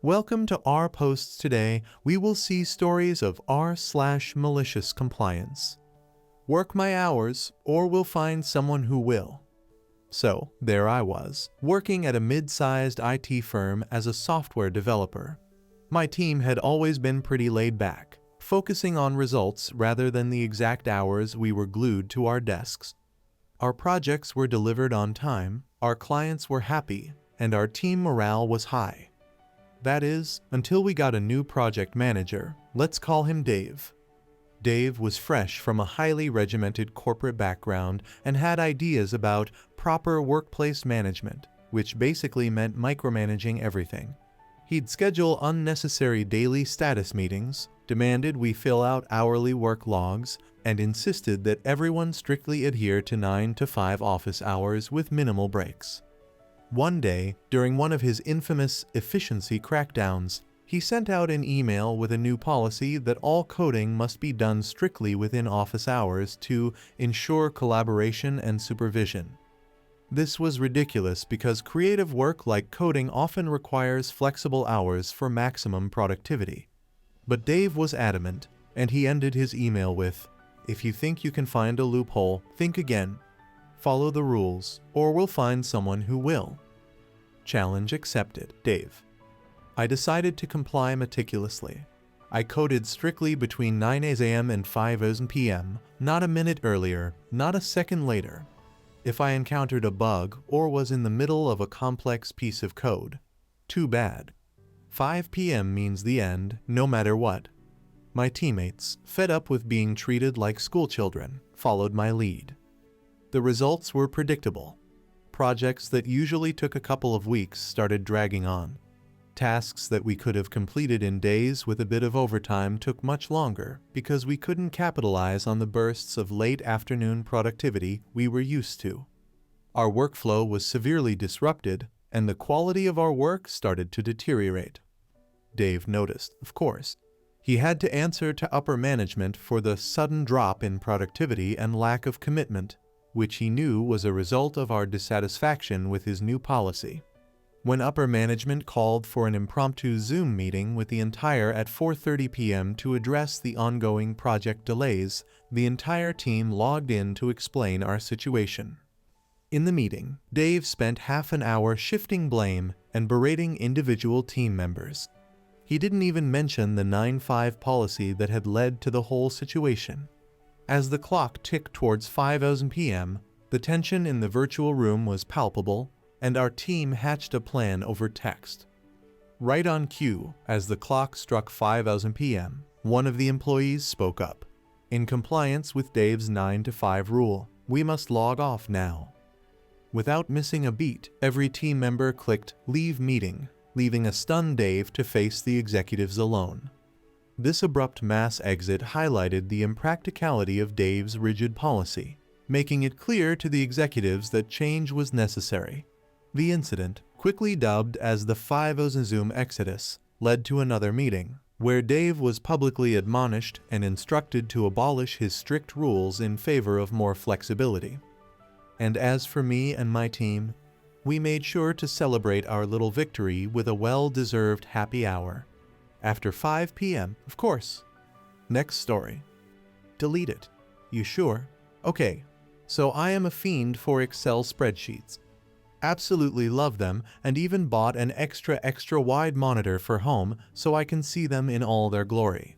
Welcome to our posts today. We will see stories of r/malicious compliance. Work my hours, or we'll find someone who will. So, there I was, working at a mid-sized IT firm as a software developer. My team had always been pretty laid back, focusing on results rather than the exact hours we were glued to our desks. Our projects were delivered on time, our clients were happy, and our team morale was high. That is, until we got a new project manager. Let's call him Dave. Dave was fresh from a highly regimented corporate background and had ideas about proper workplace management, which basically meant micromanaging everything. He'd schedule unnecessary daily status meetings, demanded we fill out hourly work logs, and insisted that everyone strictly adhere to 9 to 5 office hours with minimal breaks. One day, during one of his infamous efficiency crackdowns, he sent out an email with a new policy that all coding must be done strictly within office hours to ensure collaboration and supervision. This was ridiculous because creative work like coding often requires flexible hours for maximum productivity. But Dave was adamant, and he ended his email with, "If you think you can find a loophole, think again. Follow the rules, or we'll find someone who will." Challenge accepted, Dave. I decided to comply meticulously. I coded strictly between 9 a.m. and 5 p.m., not a minute earlier, not a second later. If I encountered a bug or was in the middle of a complex piece of code, too bad. 5 p.m. means the end, no matter what. My teammates, fed up with being treated like schoolchildren, followed my lead. The results were predictable. Projects that usually took a couple of weeks started dragging on. Tasks that we could have completed in days with a bit of overtime took much longer because we couldn't capitalize on the bursts of late afternoon productivity we were used to. Our workflow was severely disrupted, and the quality of our work started to deteriorate. Dave noticed, of course. He had to answer to upper management for the sudden drop in productivity and lack of commitment, which he knew was a result of our dissatisfaction with his new policy. When upper management called for an impromptu Zoom meeting with the entire at 4:30 p.m. to address the ongoing project delays, the entire team logged in to explain our situation. In the meeting, Dave spent half an hour shifting blame and berating individual team members. He didn't even mention the 9/5 policy that had led to the whole situation. As the clock ticked towards 5 p.m., the tension in the virtual room was palpable, and our team hatched a plan over text. Right on cue, as the clock struck 5 p.m., one of the employees spoke up. In compliance with Dave's 9 to 5 rule, we must log off now. Without missing a beat, every team member clicked "Leave meeting," leaving a stunned Dave to face the executives alone. This abrupt mass exit highlighted the impracticality of Dave's rigid policy, making it clear to the executives that change was necessary. The incident, quickly dubbed as the 5 Zoom Exodus, led to another meeting, where Dave was publicly admonished and instructed to abolish his strict rules in favor of more flexibility. And as for me and my team, we made sure to celebrate our little victory with a well-deserved happy hour. After 5 p.m., of course. Next story. Delete it. You sure? Okay, so I am a fiend for Excel spreadsheets. Absolutely love them, and even bought an extra wide monitor for home so I can see them in all their glory.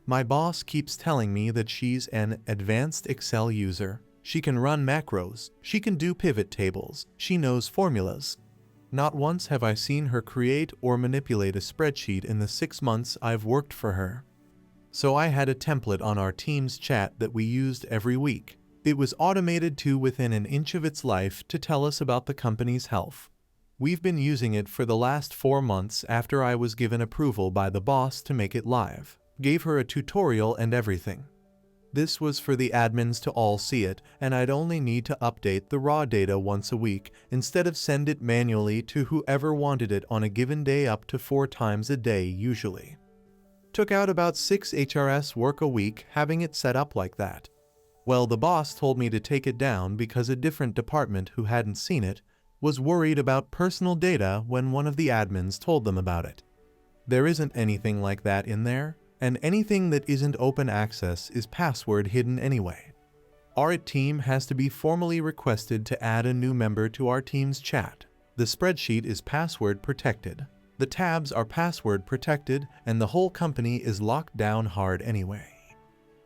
My boss keeps telling me that she's an advanced Excel user. She can run macros, she can do pivot tables, she knows formulas. Not once have I seen her create or manipulate a spreadsheet in the 6 months I've worked for her. So I had a template on our team's chat that we used every week. It was automated to within an inch of its life to tell us about the company's health. We've been using it for the last 4 months after I was given approval by the boss to make it live. Gave her a tutorial and everything. This was for the admins to all see it, and I'd only need to update the raw data once a week instead of send it manually to whoever wanted it on a given day up to 4 times a day usually. Took out about 6 HRS work a week having it set up like that. Well, the boss told me to take it down because a different department who hadn't seen it was worried about personal data when one of the admins told them about it. There isn't anything like that in there, and anything that isn't open access is password hidden anyway. Our team has to be formally requested to add a new member to our team's chat. The spreadsheet is password protected. The tabs are password protected, and the whole company is locked down hard anyway.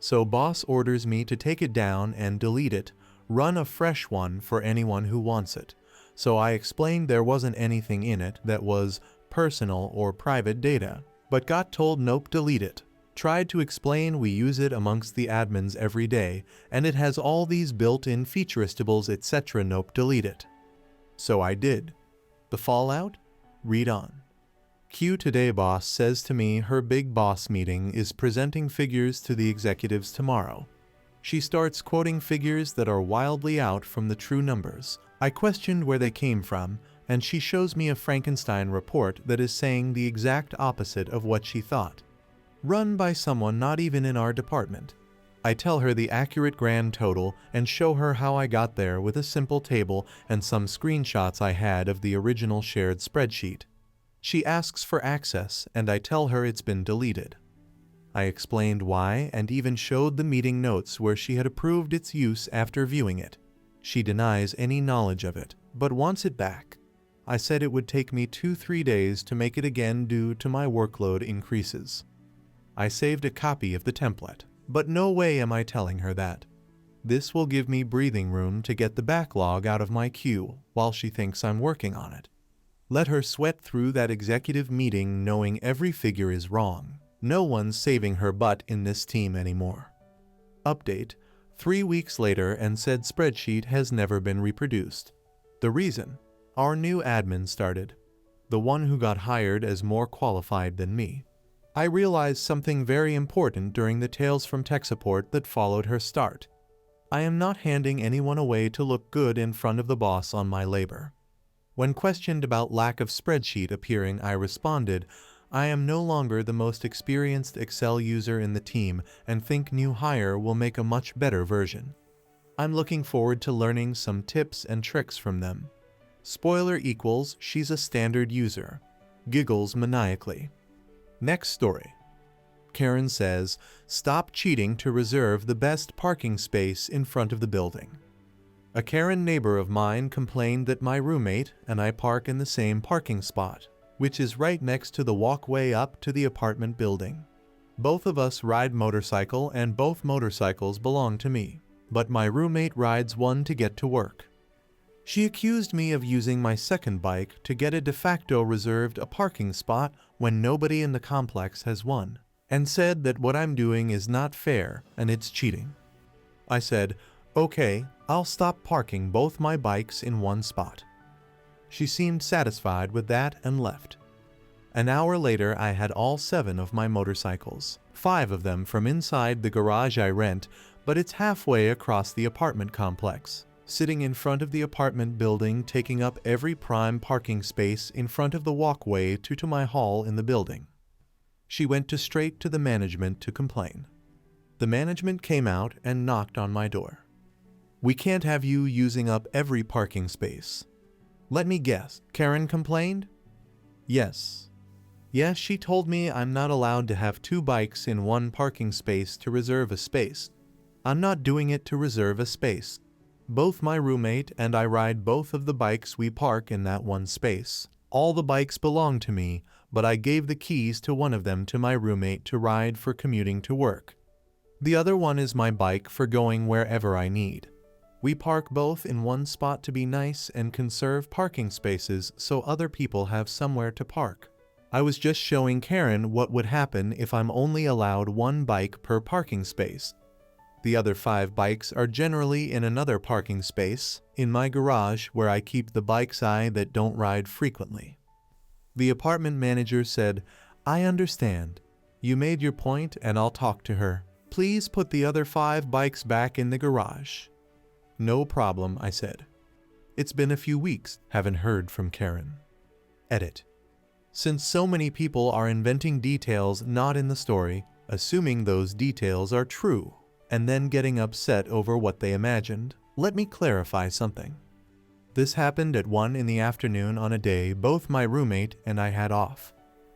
So boss orders me to take it down and delete it, run a fresh one for anyone who wants it. So I explained there wasn't anything in it that was personal or private data, but got told nope, delete it. Tried to explain we use it amongst the admins every day, and it has all these built-in featureistables etc. Nope, delete it. So I did. The fallout? Read on. Q today boss says to me her big boss meeting is presenting figures to the executives tomorrow. She starts quoting figures that are wildly out from the true numbers. I questioned where they came from, and she shows me a Frankenstein report that is saying the exact opposite of what she thought. Run by someone not even in our department. I tell her the accurate grand total and show her how I got there with a simple table and some screenshots I had of the original shared spreadsheet. She asks for access, and I tell her it's been deleted. I explained why and even showed the meeting notes where she had approved its use after viewing it. She denies any knowledge of it, but wants it back. I said it would take me 2-3 days to make it again due to my workload increases. I saved a copy of the template, but no way am I telling her that. This will give me breathing room to get the backlog out of my queue while she thinks I'm working on it. Let her sweat through that executive meeting knowing every figure is wrong. No one's saving her butt in this team anymore. Update: 3 weeks later and said spreadsheet has never been reproduced. The reason? Our new admin started. The one who got hired as more qualified than me. I realized something very important during the Tales from Tech Support that followed her start. I am not handing anyone away to look good in front of the boss on my labor. When questioned about lack of spreadsheet appearing, I responded, I am no longer the most experienced Excel user in the team and think new hire will make a much better version. I'm looking forward to learning some tips and tricks from them. Spoiler equals she's a standard user. Giggles maniacally. Next story. Karen says, stop cheating to reserve the best parking space in front of the building. A Karen neighbor of mine complained that my roommate and I park in the same parking spot, which is right next to the walkway up to the apartment building. Both of us ride motorcycle and both motorcycles belong to me, but my roommate rides one to get to work. She accused me of using my second bike to get a de facto reserved a parking spot when nobody in the complex has one, and said that what I'm doing is not fair and it's cheating. I said, okay, I'll stop parking both my bikes in one spot. She seemed satisfied with that and left. An hour later, I had all 7 of my motorcycles, 5 of them from inside the garage I rent, but it's halfway across the apartment complex, sitting in front of the apartment building, taking up every prime parking space in front of the walkway to my hall in the building. She went straight to the management to complain. The management came out and knocked on my door. We can't have you using up every parking space. Let me guess, Karen complained? Yes. Yes, she told me I'm not allowed to have 2 bikes in one parking space to reserve a space. I'm not doing it to reserve a space. Both my roommate and I ride both of the bikes we park in that one space. All the bikes belong to me, but I gave the keys to one of them to my roommate to ride for commuting to work. The other one is my bike for going wherever I need. We park both in one spot to be nice and conserve parking spaces so other people have somewhere to park. I was just showing Karen what would happen if I'm only allowed 1 bike per parking space. The other 5 bikes are generally in another parking space, in my garage where I keep the bikes that don't ride frequently. The apartment manager said, I understand. You made your point and I'll talk to her. Please put the other 5 bikes back in the garage. No problem, I said. It's been a few weeks, haven't heard from Karen. Edit. Since so many people are inventing details not in the story, assuming those details are true, and then getting upset over what they imagined, let me clarify something. This happened at 1 in the afternoon on a day both my roommate and I had off.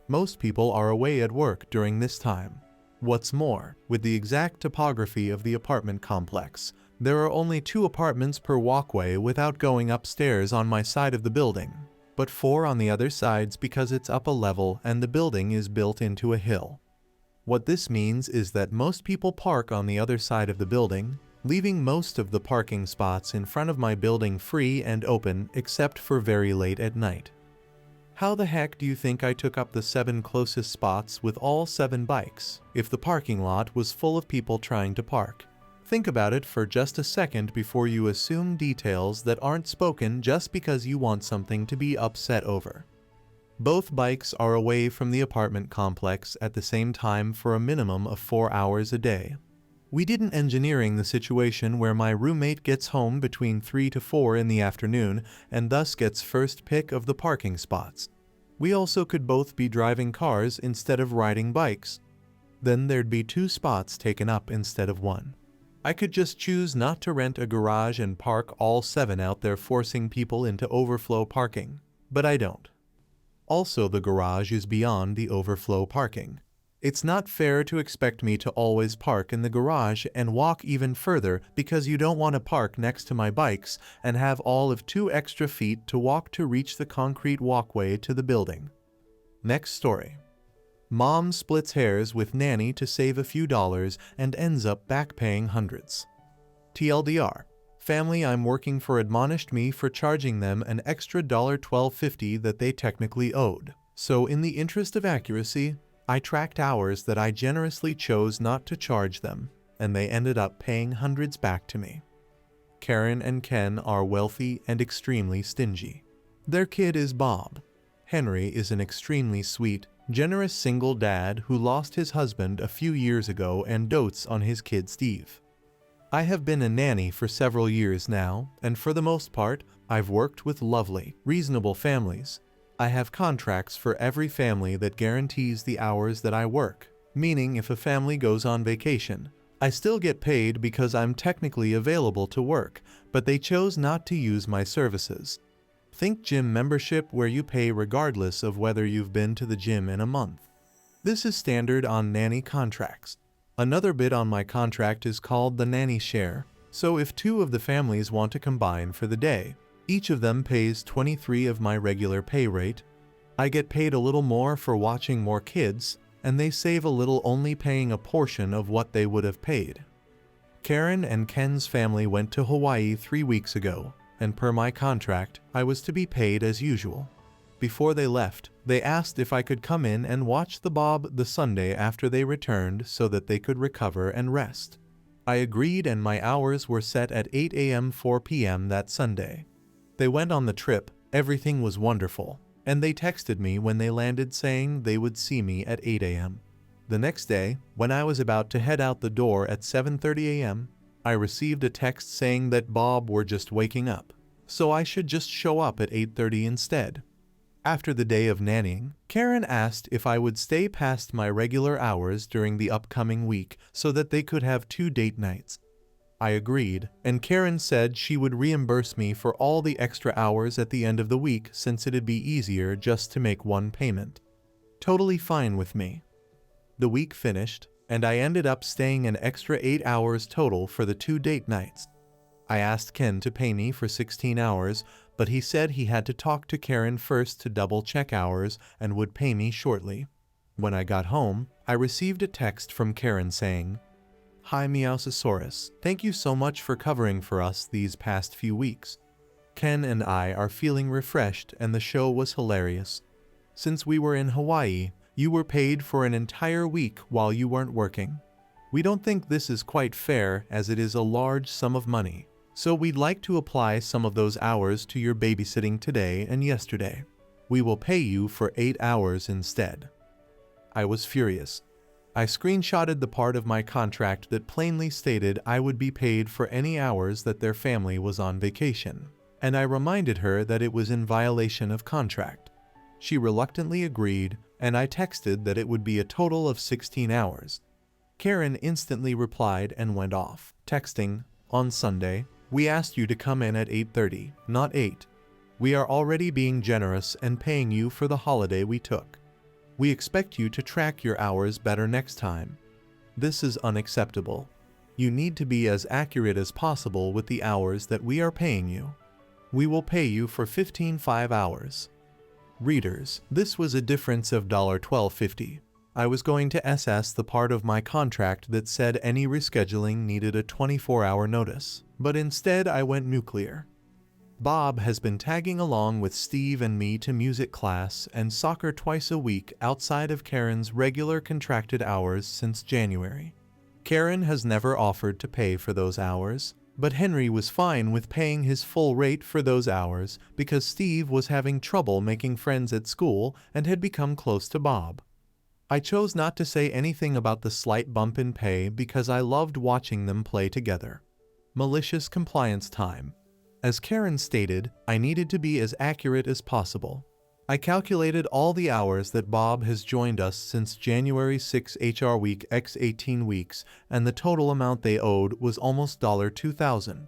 Most people are away at work during this time. What's more, with the exact topography of the apartment complex, there are only 2 apartments per walkway without going upstairs on my side of the building, but 4 on the other sides because it's up a level and the building is built into a hill. What this means is that most people park on the other side of the building, leaving most of the parking spots in front of my building free and open except for very late at night. How the heck do you think I took up the 7 closest spots with all 7 bikes if the parking lot was full of people trying to park? Think about it for just a second before you assume details that aren't spoken just because you want something to be upset over. Both bikes are away from the apartment complex at the same time for a minimum of 4 hours a day. We didn't engineering the situation where my roommate gets home between 3 to 4 in the afternoon and thus gets first pick of the parking spots. We also could both be driving cars instead of riding bikes. Then there'd be 2 spots taken up instead of 1. I could just choose not to rent a garage and park all 7 out there, forcing people into overflow parking, but I don't. Also, the garage is beyond the overflow parking. It's not fair to expect me to always park in the garage and walk even further because you don't want to park next to my bikes and have all of 2 extra feet to walk to reach the concrete walkway to the building. Next story. Mom splits hairs with nanny to save a few dollars and ends up back paying hundreds. TLDR. Family I'm working for admonished me for charging them an extra $12.50 that they technically owed. So in the interest of accuracy, I tracked hours that I generously chose not to charge them, and they ended up paying hundreds back to me. Karen and Ken are wealthy and extremely stingy. Their kid is Bob. Henry is an extremely sweet, generous single dad who lost his husband a few years ago and dotes on his kid Steve. I have been a nanny for several years now, and for the most part, I've worked with lovely, reasonable families. I have contracts for every family that guarantees the hours that I work, meaning if a family goes on vacation, I still get paid because I'm technically available to work, but they chose not to use my services. Think gym membership where you pay regardless of whether you've been to the gym in a month. This is standard on nanny contracts. Another bit on my contract is called the nanny share, so if 2 of the families want to combine for the day, each of them pays 23 of my regular pay rate. I get paid a little more for watching more kids, and they save a little only paying a portion of what they would have paid. Karen and Ken's family went to Hawaii 3 weeks ago, and per my contract, I was to be paid as usual. Before they left, they asked if I could come in and watch the Bob the Sunday after they returned so that they could recover and rest. I agreed, and my hours were set at 8 a.m. 4 p.m. that Sunday. They went on the trip, everything was wonderful, and they texted me when they landed saying they would see me at 8 a.m. The next day, when I was about to head out the door at 7:30 a.m., I received a text saying that Bob were just waking up, so I should just show up at 8:30 instead. After the day of nannying, Karen asked if I would stay past my regular hours during the upcoming week so that they could have 2 date nights. I agreed, and Karen said she would reimburse me for all the extra hours at the end of the week since it'd be easier just to make 1 payment. Totally fine with me. The week finished, and I ended up staying an extra 8 hours total for the 2 date nights. I asked Ken to pay me for 16 hours, but he said he had to talk to Karen first to double-check hours and would pay me shortly. When I got home, I received a text from Karen saying, "Hi Meowsosaurus, thank you so much for covering for us these past few weeks. Ken and I are feeling refreshed and the show was hilarious. Since we were in Hawaii, you were paid for an entire week while you weren't working. We don't think this is quite fair as it is a large sum of money, so we'd like to apply some of those hours to your babysitting today and yesterday. We will pay you for 8 hours instead." I was furious. I screenshotted the part of my contract that plainly stated I would be paid for any hours that their family was on vacation, and I reminded her that it was in violation of contract. She reluctantly agreed, and I texted that it would be a total of 16 hours. Karen instantly replied and went off, texting, "On Sunday, we asked you to come in at 8:30, not 8. We are already being generous and paying you for the holiday we took." We expect you to track your hours better next time. This is unacceptable. You need to be as accurate as possible with the hours that we are paying you. We will pay you for 15 hours. Readers, this was a difference of $12.50. I was going to SS the part of my contract that said any rescheduling needed a 24-hour notice, but instead I went nuclear. Bob has been tagging along with Steve and me to music class and soccer twice a week outside of Karen's regular contracted hours since January. Karen has never offered to pay for those hours, but Henry was fine with paying his full rate for those hours because Steve was having trouble making friends at school and had become close to Bob. I chose not to say anything about the slight bump in pay because I loved watching them play together. Malicious compliance time. As Karen stated, I needed to be as accurate as possible. I calculated all the hours that Bob has joined us since January 6 HR week x 18 weeks, and the total amount they owed was almost $2,000.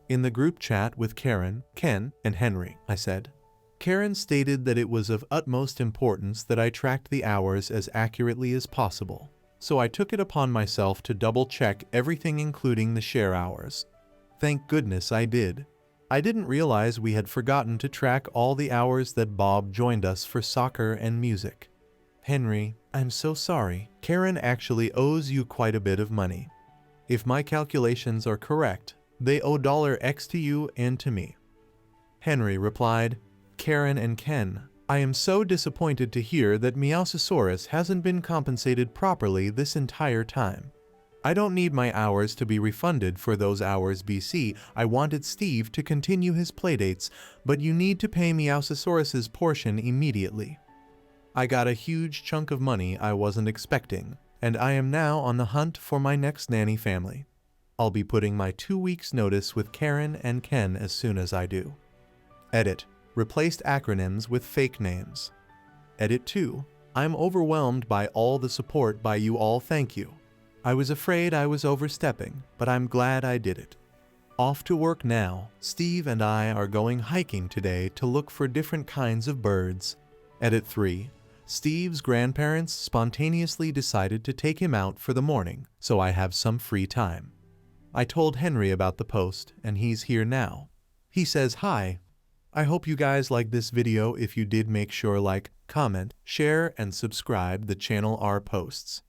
In the group chat with Karen, Ken, and Henry, I said. Karen stated that it was of utmost importance that I tracked the hours as accurately as possible, so I took it upon myself to double-check everything including the share hours. Thank goodness I did. I didn't realize we had forgotten to track all the hours that Bob joined us for soccer and music. Henry, I'm so sorry. Karen actually owes you quite a bit of money. If my calculations are correct, they owe $X to you and to me. Henry replied, Karen and Ken, I am so disappointed to hear that MaliciousCompliance hasn't been compensated properly this entire time. I don't need my hours to be refunded for those hours BC. I wanted Steve to continue his playdates, but you need to pay MaliciousCompliance's portion immediately. I got a huge chunk of money I wasn't expecting, and I am now on the hunt for my next nanny family. I'll be putting my 2 weeks notice with Karen and Ken as soon as I do. Edit. Replaced acronyms with fake names. Edit 2. I'm overwhelmed by all the support by you all, thank you. I was afraid I was overstepping, but I'm glad I did it. Off to work now. Steve and I are going hiking today to look for different kinds of birds. Edit 3. Steve's grandparents spontaneously decided to take him out for the morning, so I have some free time. I told Henry about the post, and he's here now. He says hi. I hope you guys like this video. If you did, make sure like, comment, share, and subscribe the channel our posts.